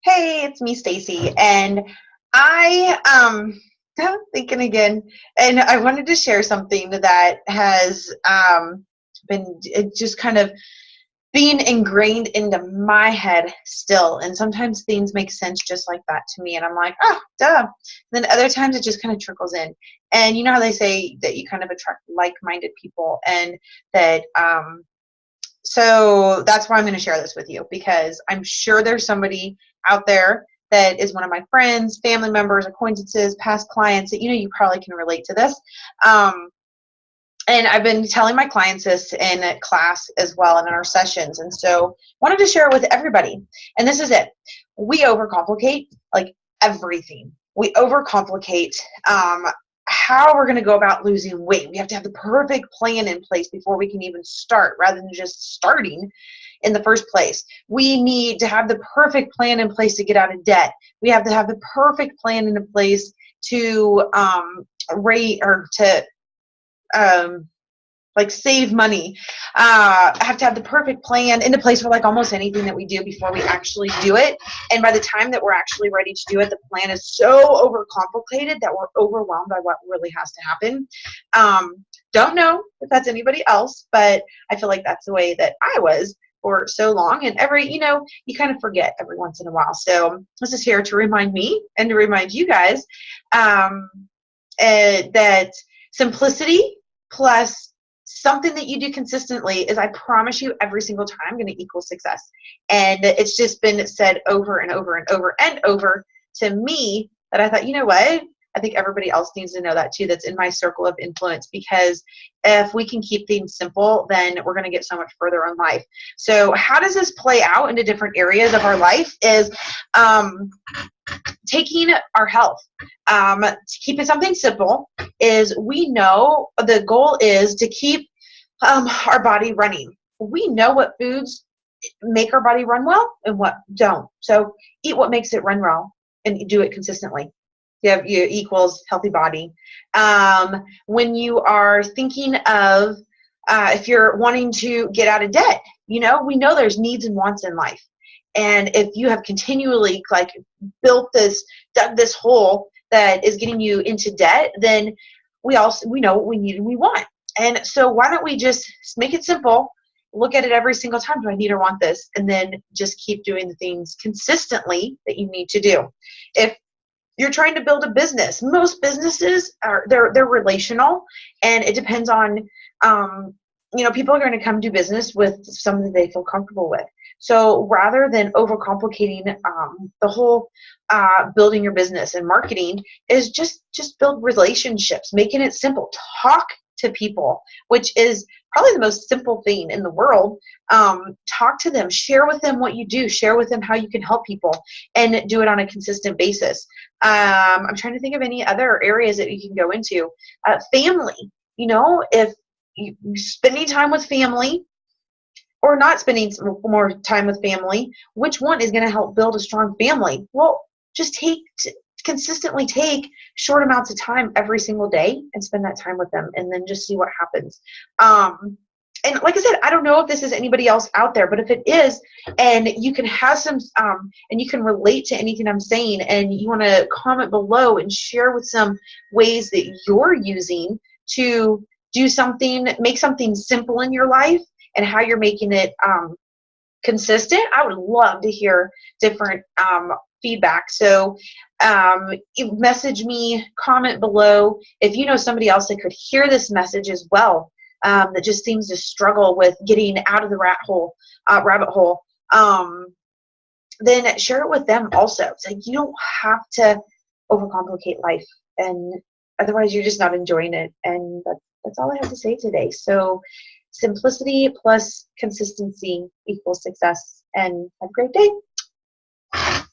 Hey, it's me, Stacy, and I I'm thinking again, and I wanted to share something that has been just kind of being ingrained into my head still. And sometimes things make sense just like that to me, and I'm like, oh, duh. And then other times it just kind of trickles in. And you know how they say that you kind of attract like-minded people, and that so that's why I'm going to share this with you, because I'm sure there's somebody out there that is one of my friends, family members, acquaintances, past clients that you probably can relate to this. Um, and I've been telling my clients this in class as well and in our sessions. And so wanted to share it with everybody. And this is it. We overcomplicate like everything. We overcomplicate how we're going to go about losing weight. We have to have the perfect plan in place before we can even start, rather than just starting in the first place. We need to have the perfect plan in place to get out of debt. We have to have the perfect plan in place to rate or to like save money. I have to have the perfect plan into place for like almost anything that we do before we actually do it. And by the time that we're actually ready to do it, the plan is so overcomplicated that we're overwhelmed by what really has to happen. Don't know if that's anybody else, but I feel like that's the way that I was for so long. And you kind of forget every once in a while. So this is here to remind me and to remind you guys that simplicity plus something that you do consistently is, I promise you, every single time going to equal success. And it's just been said over and over and over and over to me that I thought, you know what? I think everybody else needs to know that too, that's in my circle of influence, because if we can keep things simple, then we're going to get so much further in life. So how does this play out into different areas of our life is taking our health. To keep it something simple is, we know the goal is to keep our body running. We know what foods make our body run well and what don't. So eat what makes it run well and do it consistently. You equals healthy body. When you are thinking of if you're wanting to get out of debt, we know there's needs and wants in life. And if you have continually dug this hole that is getting you into debt, then we know what we need and we want. And so why don't we just make it simple? Look at it every single time. Do I need or want this? And then just keep doing the things consistently that you need to do. If you're trying to build a business, most businesses they're relational, and it depends on people are going to come do business with something they feel comfortable with. So rather than overcomplicating the whole building your business and marketing, is just build relationships, making it simple. Talk to people, which is probably the most simple thing in the world. Talk to them, share with them what you do, share with them how you can help people, and do it on a consistent basis. I'm trying to think of any other areas that you can go into. Family, if you spending time with family or not spending more time with family, which one is going to help build a strong family? Well, just consistently take short amounts of time every single day and spend that time with them, and then just see what happens. And like I said, I don't know if this is anybody else out there, but if it is, and you can have some, and you can relate to anything I'm saying, and you want to comment below and share with some ways that you're using to do something, make something simple in your life, and how you're making it consistent. I would love to hear different feedback. So message me, comment below if you know somebody else that could hear this message as well, that just seems to struggle with getting out of the rabbit hole. Then share it with them also. It's like, you don't have to overcomplicate life, and otherwise you're just not enjoying it. And that's all I have to say today. So simplicity plus consistency equals success. And have a great day.